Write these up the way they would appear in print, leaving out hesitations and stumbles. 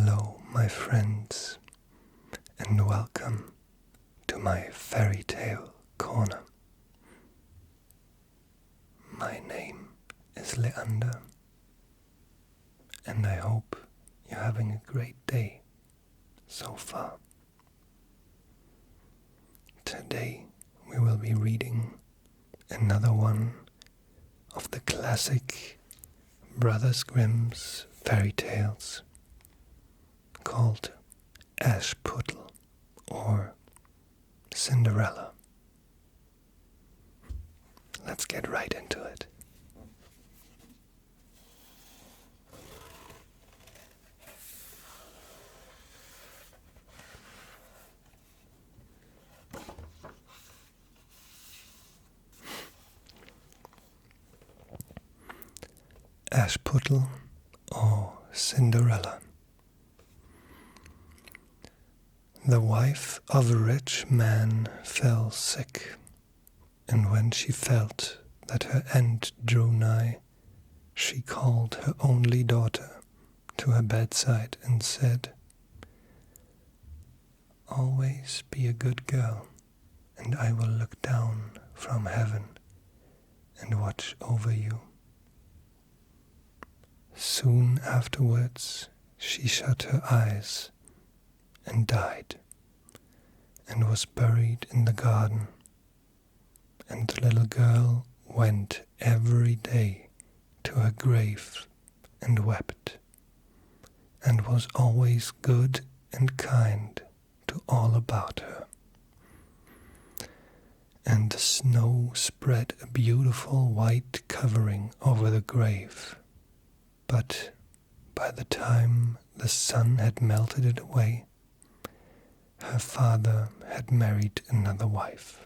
Hello, my friends, and welcome to my fairy tale corner. My name is Leander, and I hope you're having a great day so far. Today we will be reading another one of the classic Brothers Grimm's fairy tales called Ashputtel or Cinderella. Let's get right into it. Ashputtel or Cinderella. The wife of a rich man fell sick, and when she felt that her end drew nigh, she called her only daughter to her bedside and said, "Always be a good girl, and I will look down from heaven and watch over you." Soon afterwards she shut her eyes and died, and was buried in the garden, and the little girl went every day to her grave and wept, and was always good and kind to all about her. And the snow spread a beautiful white covering over the grave, but by the time the sun had melted it away, her father had married another wife.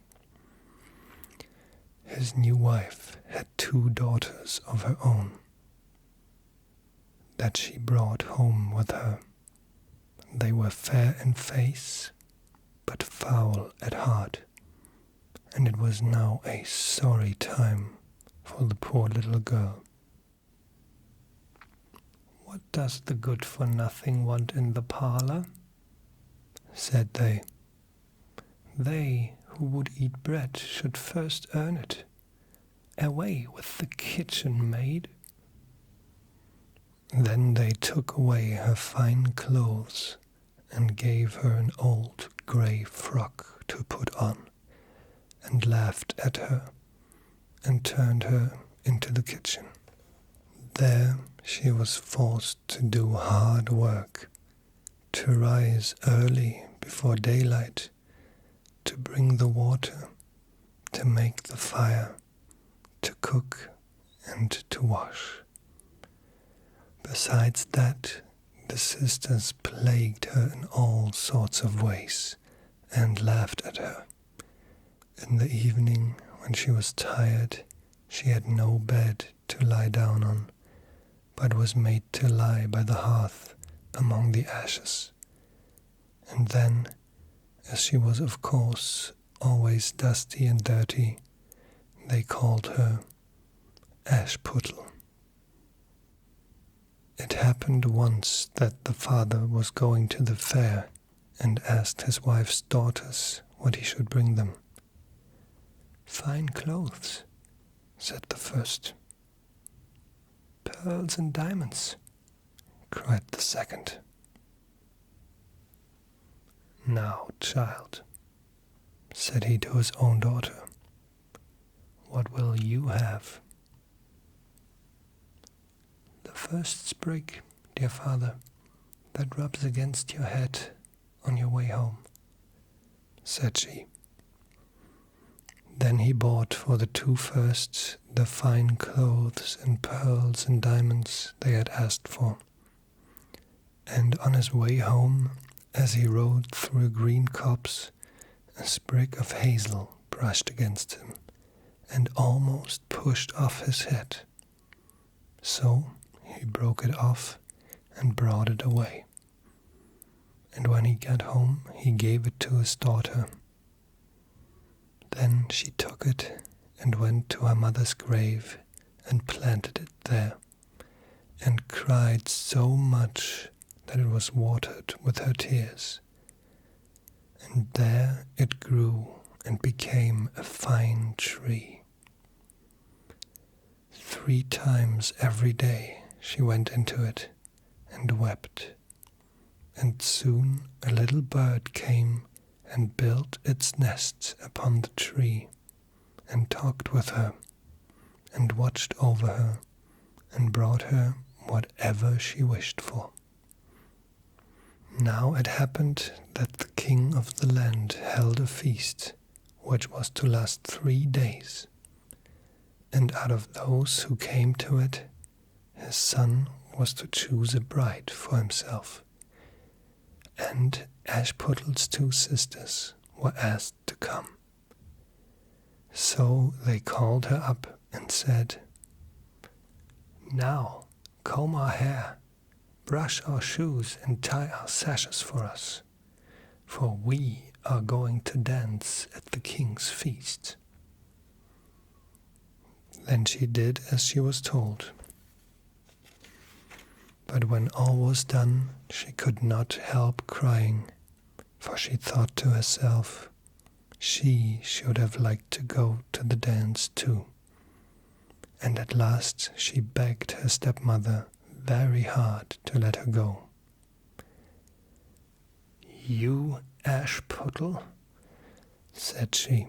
His new wife had 2 daughters of her own that she brought home with her. They were fair in face, but foul at heart, and it was now a sorry time for the poor little girl. "What does the good-for-nothing want in the parlor?" said they. "They who would eat bread should first earn it. Away with the kitchen maid." Then they took away her fine clothes and gave her an old grey frock to put on, and laughed at her and turned her into the kitchen. There she was forced to do hard work, to rise early before daylight, to bring the water, to make the fire, to cook and to wash. Besides that, the sisters plagued her in all sorts of ways and laughed at her. In the evening, when she was tired, she had no bed to lie down on, but was made to lie by the hearth among the ashes. And then, as she was of course always dusty and dirty, they called her Ashputtel. It happened once that the father was going to the fair and asked his wife's daughters what he should bring them. "Fine clothes," said the first. "Pearls and diamonds," cried the second. "Now, child," said he to his own daughter, "what will you have?" "The first sprig, dear father, that rubs against your head on your way home," said she. Then he bought for the 2 first the fine clothes and pearls and diamonds they had asked for. And on his way home, as he rode through a green copse, a sprig of hazel brushed against him and almost pushed off his head. So he broke it off and brought it away. And when he got home, he gave it to his daughter. Then she took it and went to her mother's grave and planted it there, and cried so much that it was watered with her tears. And there it grew and became a fine tree. 3 times every day she went into it and wept, and soon a little bird came and built its nest upon the tree, and talked with her, and watched over her, and brought her whatever she wished for. Now it happened that the king of the land held a feast, which was to last 3 days. And out of those who came to it, his son was to choose a bride for himself. And Ashputtel's 2 sisters were asked to come. So they called her up and said, "Now comb our hair, brush our shoes, and tie our sashes for us, for we are going to dance at the king's feast." Then she did as she was told. But when all was done, she could not help crying, for she thought to herself, she should have liked to go to the dance too. And at last she begged her stepmother very hard to let her go. "You, Ashputtel," said she,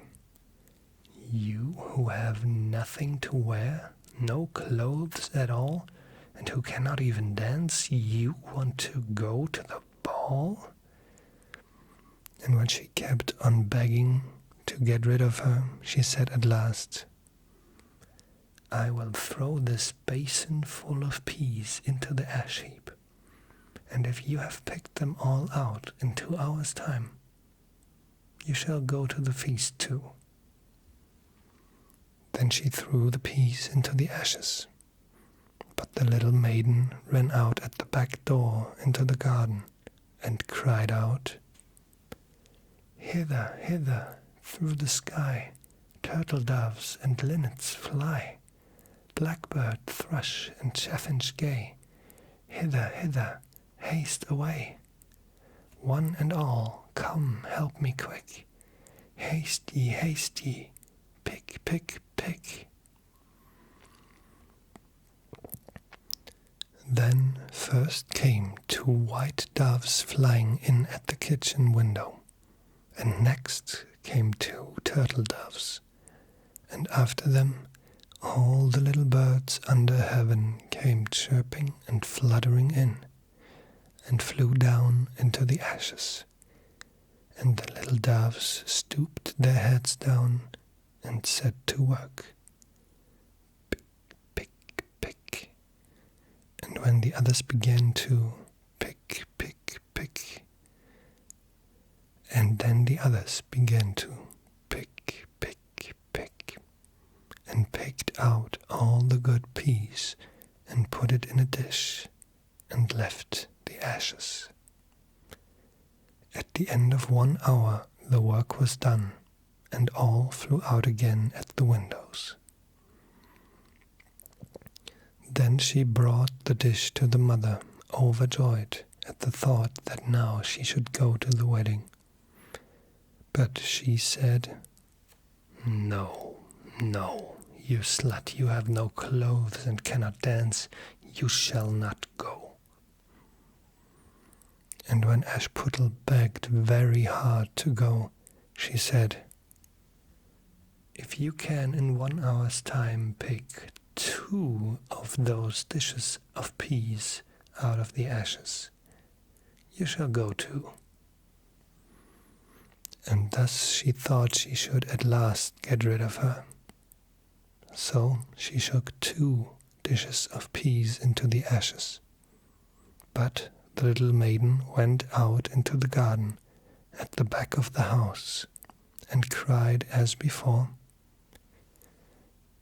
"you who have nothing to wear, no clothes at all, and who cannot even dance, you want to go to the ball?" And when she kept on begging to get rid of her, she said at last, "I will throw this basin full of peas into the ash heap, and if you have picked them all out in 2 hours' time, you shall go to the feast too." Then she threw the peas into the ashes, but the little maiden ran out at the back door into the garden and cried out, "Hither, hither, through the sky, turtle doves and linnets fly, blackbird, thrush, and chaffinch gay, hither, hither, haste away. One and all, come, help me quick, haste ye, pick, pick, pick." Then first came 2 white doves flying in at the kitchen window, and next came 2 turtle doves, and after them all the little birds under heaven came chirping and fluttering in, and flew down into the ashes, and the little doves stooped their heads down and set to work. Pick, pick, pick. And when the others began to pick, pick, pick, and then the others began to pick, pick, pick, and picked out all the good peas and put it in a dish and left the ashes. At the end of 1 hour the work was done, and all flew out again at the windows. Then she brought the dish to the mother, overjoyed at the thought that now she should go to the wedding. But she said, "No, no, you slut, you have no clothes and cannot dance, you shall not go." And when Ashputtel begged very hard to go, she said, "If you can in 1 hour's time pick 2 of those dishes of peas out of the ashes, you shall go too." And thus she thought she should at last get rid of her. So she shook 2 dishes of peas into the ashes. But the little maiden went out into the garden at the back of the house and cried as before,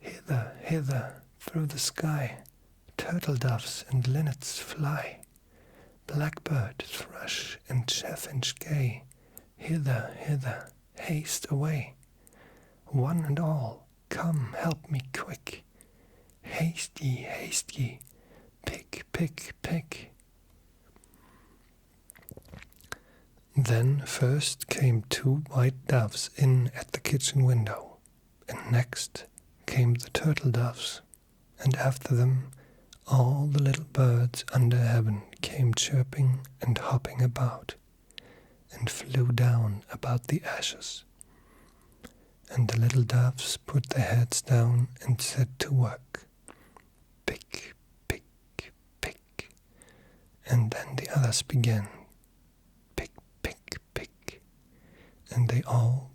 "Hither, hither, through the sky, turtle doves and linnets fly, blackbird, thrush, and chaffinch gay, hither, hither, haste away. One and all, come, help me quick, haste ye, pick, pick, pick." Then first came 2 white doves in at the kitchen window, and next came the turtle doves, and after them all the little birds under heaven came chirping and hopping about, and flew down about the ashes. And the little doves put their heads down and set to work. Pick, pick, pick. And then the others began. Pick, pick, pick. And they all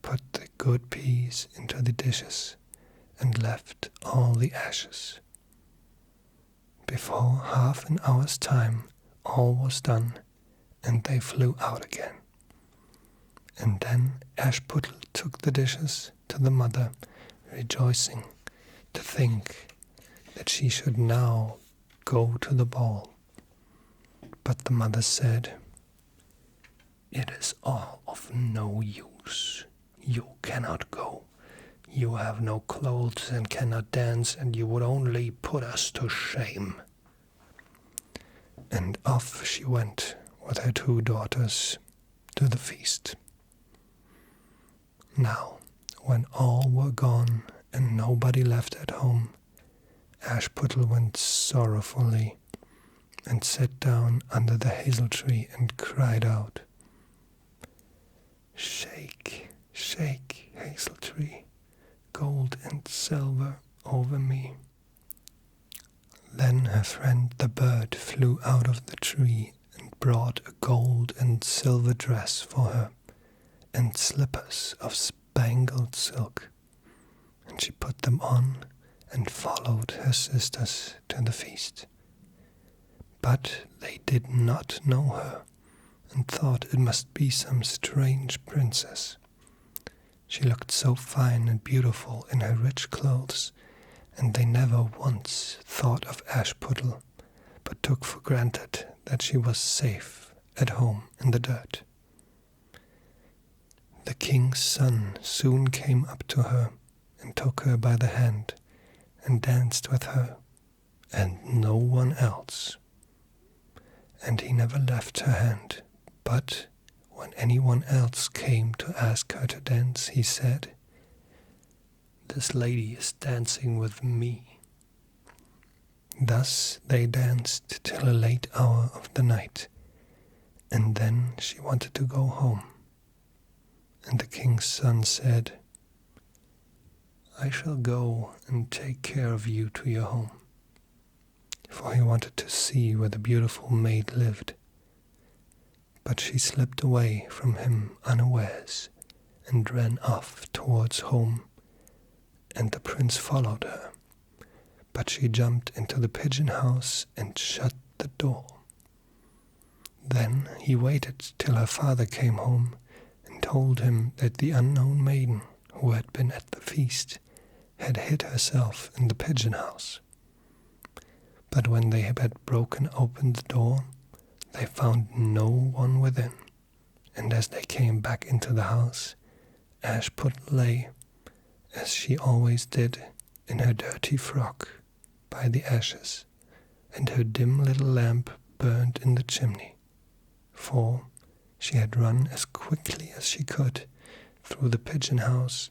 put the good peas into the dishes and left all the ashes. Before half an hour's time, all was done, and they flew out again. And then Ashputtel took the dishes to the mother, rejoicing to think that she should now go to the ball. But the mother said, "It is all of no use. You cannot go. You have no clothes and cannot dance, and you would only put us to shame." And off she went with her 2 daughters to the feast. Now, when all were gone and nobody left at home, Ashputtel went sorrowfully and sat down under the hazel tree and cried out, "Shake, shake, hazel tree, gold and silver over me." Then her friend the bird flew out of the tree and brought a gold and silver dress for her, and slippers of spangled silk, and she put them on and followed her sisters to the feast. But they did not know her, and thought it must be some strange princess. She looked so fine and beautiful in her rich clothes, and they never once thought of Ashputtel, but took for granted that she was safe at home in the dirt. The king's son soon came up to her and took her by the hand and danced with her, and no one else. And he never left her hand, but when anyone else came to ask her to dance, he said, "This lady is dancing with me." Thus they danced till a late hour of the night, and then she wanted to go home. And the king's son said, "I shall go and take care of you to your home," for he wanted to see where the beautiful maid lived. But she slipped away from him unawares and ran off towards home, and the prince followed her. But she jumped into the pigeon house and shut the door. Then he waited till her father came home and told him that the unknown maiden who had been at the feast had hid herself in the pigeon house. But when they had broken open the door, they found no one within, and as they came back into the house, Ashputtel lay, as she always did, in her dirty frock by the ashes, and her dim little lamp burned in the chimney, for she had run as quickly as she could through the pigeon house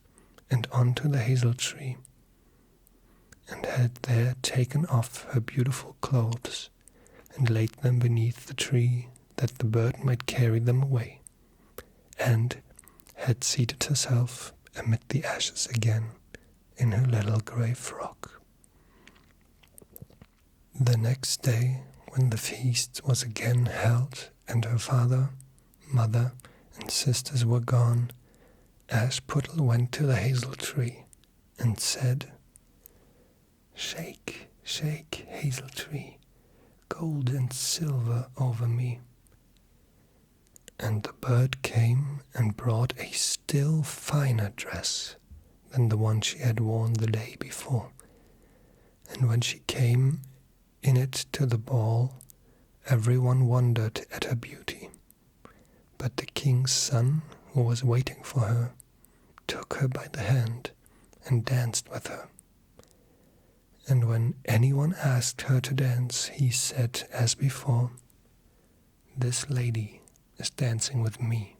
and onto the hazel tree, and had there taken off her beautiful clothes and laid them beneath the tree that the bird might carry them away, and had seated herself amid the ashes again in her little grey frock. The next day, when the feast was again held and her father, mother, and sisters were gone, Ashputtel went to the hazel tree and said, "Shake, shake, hazel tree, gold and silver over me." And the bird came and brought a still finer dress than the one she had worn the day before. And when she came in it to the ball, everyone wondered at her beauty. But the king's son, who was waiting for her, took her by the hand and danced with her. And when anyone asked her to dance, he said as before, "This lady is dancing with me."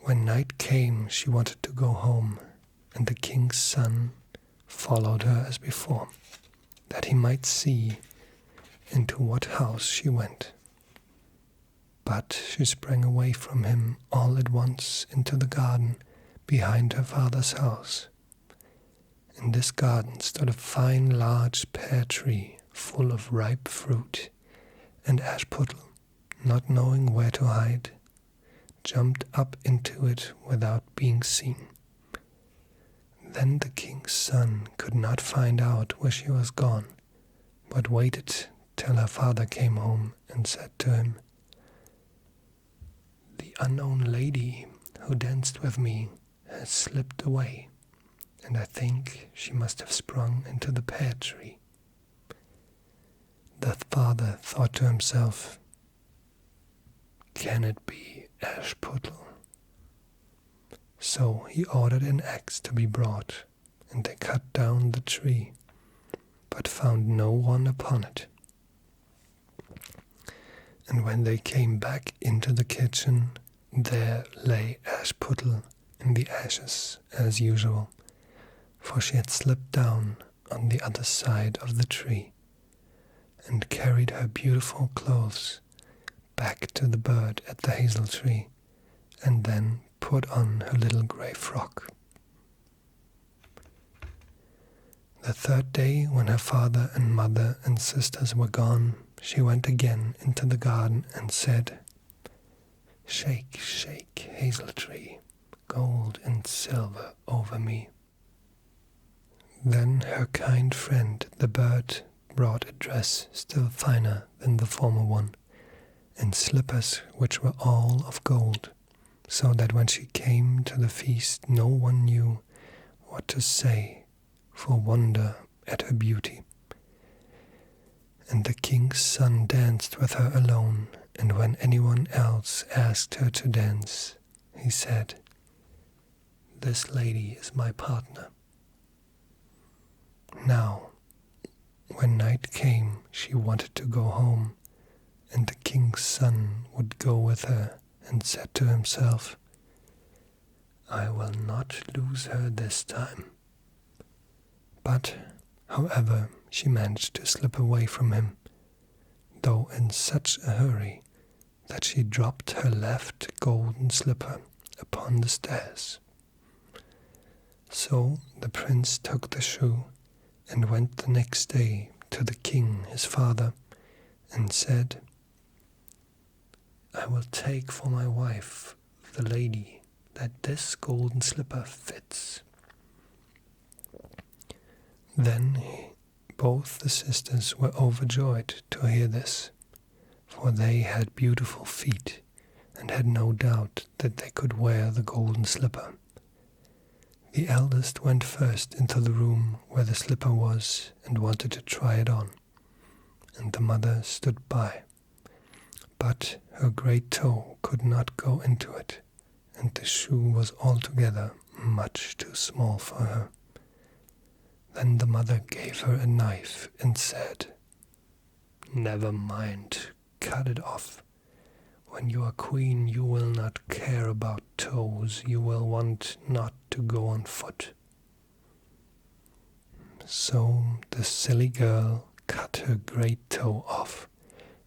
When night came, she wanted to go home, and the king's son followed her as before, that he might see into what house she went. But she sprang away from him all at once into the garden behind her father's house. In this garden stood a fine large pear tree full of ripe fruit, and Ashputtel, not knowing where to hide, jumped up into it without being seen. Then the king's son could not find out where she was gone, but waited till her father came home and said to him, "The unknown lady who danced with me has slipped away, and I think she must have sprung into the pear tree." The father thought to himself, "Can it be Ashputtel?" So he ordered an axe to be brought, and they cut down the tree, but found no one upon it. And when they came back into the kitchen, there lay Ashputtel in the ashes as usual, for she had slipped down on the other side of the tree, and carried her beautiful clothes back to the bird at the hazel tree, and then put on her little grey frock. The third day, when her father and mother and sisters were gone, she went again into the garden and said, "Shake, shake, hazel tree, gold and silver over me." Then her kind friend, the bird, brought a dress still finer than the former one, and slippers which were all of gold, so that when she came to the feast no one knew what to say for wonder at her beauty. And the king's son danced with her alone, and when anyone else asked her to dance, he said, "This lady is my partner." Now, when night came, she wanted to go home, and the king's son would go with her, and said to himself, "I will not lose her this time." But, however, she managed to slip away from him, though in such a hurry that she dropped her left golden slipper upon the stairs. So the prince took the shoe and went the next day to the king his father, and said, "I will take for my wife the lady that this golden slipper fits." Then both the sisters were overjoyed to hear this, for they had beautiful feet, and had no doubt that they could wear the golden slipper. The eldest went first into the room where the slipper was, and wanted to try it on, and the mother stood by. But her great toe could not go into it, and the shoe was altogether much too small for her. Then the mother gave her a knife and said, "Never mind, cut it off. When you are queen, you will not care about toes, you will want not to go on foot." So the silly girl cut her great toe off,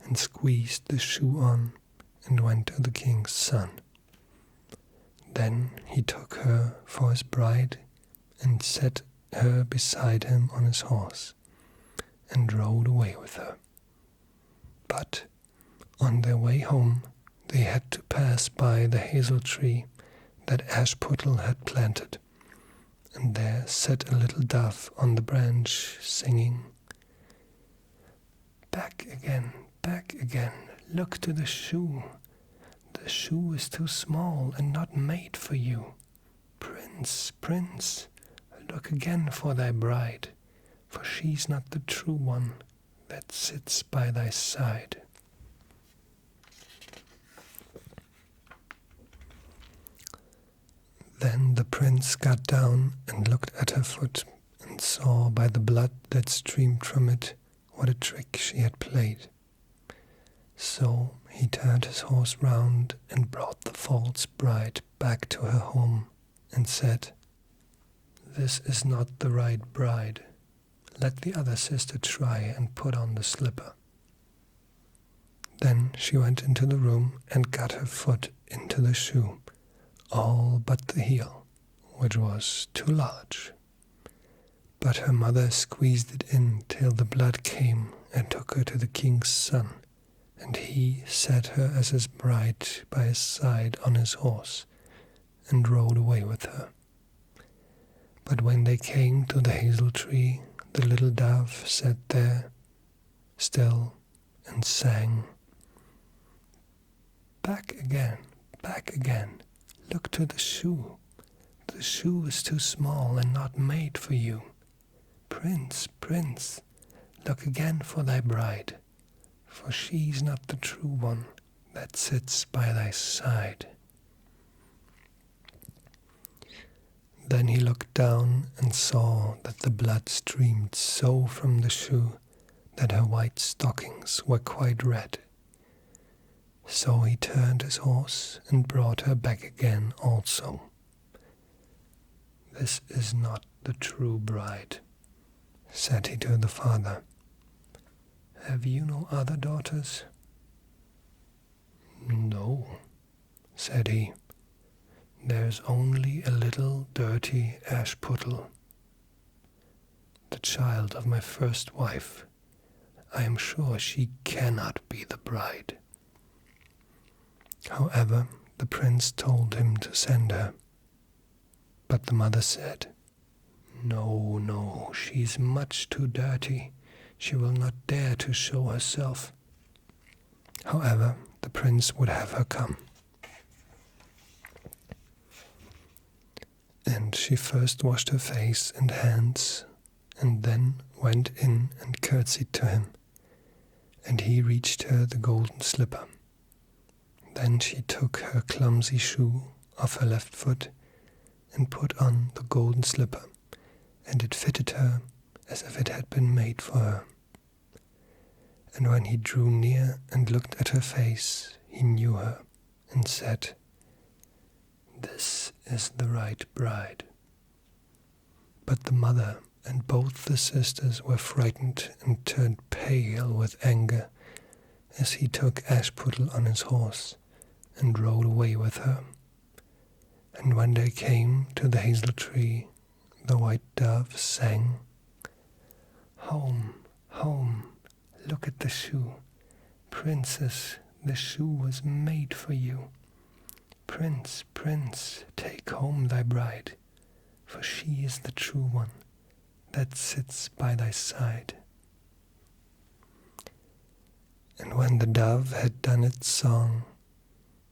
and squeezed the shoe on, and went to the king's son. Then he took her for his bride, and set her beside him on his horse, and rode away with her. But on their way home they had to pass by the hazel tree that Ashputtel had planted, and there sat a little dove on the branch, singing, back again, look to the shoe. The shoe is too small and not made for you. Prince, prince, look again for thy bride, for she's not the true one that sits by thy side." Then the prince got down and looked at her foot, and saw by the blood that streamed from it what a trick she had played. So he turned his horse round and brought the false bride back to her home and said, "This is not the right bride. Let the other sister try and put on the slipper." Then she went into the room and got her foot into the shoe, all but the heel, which was too large. But her mother squeezed it in till the blood came and took her to the king's son, and he set her as his bride by his side on his horse, and rode away with her. But when they came to the hazel tree, the little dove sat there still and sang, back again, look to the shoe. The shoe is too small and not made for you. Prince, prince, look again for thy bride, for she's not the true one that sits by thy side." Then he looked down and saw that the blood streamed so from the shoe that her white stockings were quite red. So he turned his horse and brought her back again also. "This is not the true bride," said he to the father. "Have you no other daughters?" "No," said he. "There's only a little dirty Ashputtel, the child of my first wife. I am sure she cannot be the bride." However, the prince told him to send her. But the mother said, "No, no, she's much too dirty. She will not dare to show herself." However, the prince would have her come. And she first washed her face and hands, and then went in and curtsied to him, and he reached her the golden slipper. Then she took her clumsy shoe off her left foot and put on the golden slipper, and it fitted her as if it had been made for her. And when he drew near and looked at her face, he knew her and said, "This is the right bride." But the mother and both the sisters were frightened and turned pale with anger as he took Ashputtel on his horse and rode away with her. And when they came to the hazel tree, the white dove sang, "Home, home, look at the shoe. Princess, the shoe was made for you. Prince, prince, take home thy bride, for she is the true one that sits by thy side." And when the dove had done its song,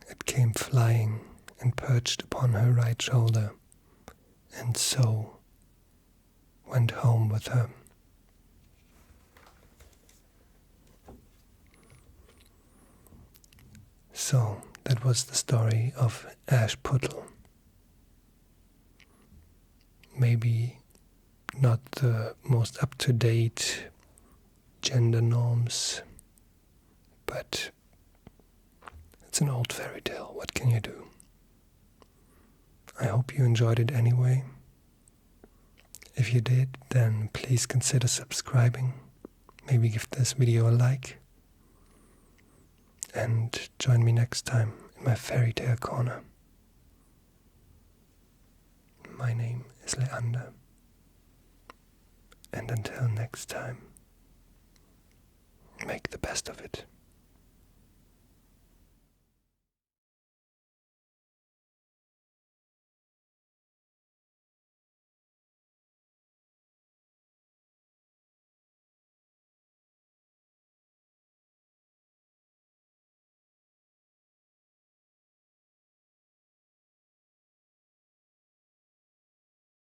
it came flying and perched upon her right shoulder, and so went home with her. So that was the story of Ashputtel. Maybe not the most up-to-date gender norms, but it's an old fairy tale. What can you do? I hope you enjoyed it anyway. If you did, then please consider subscribing. Maybe give this video a like. And join me next time in my fairy tale corner. My name is Leander. And until next time, make the best of it.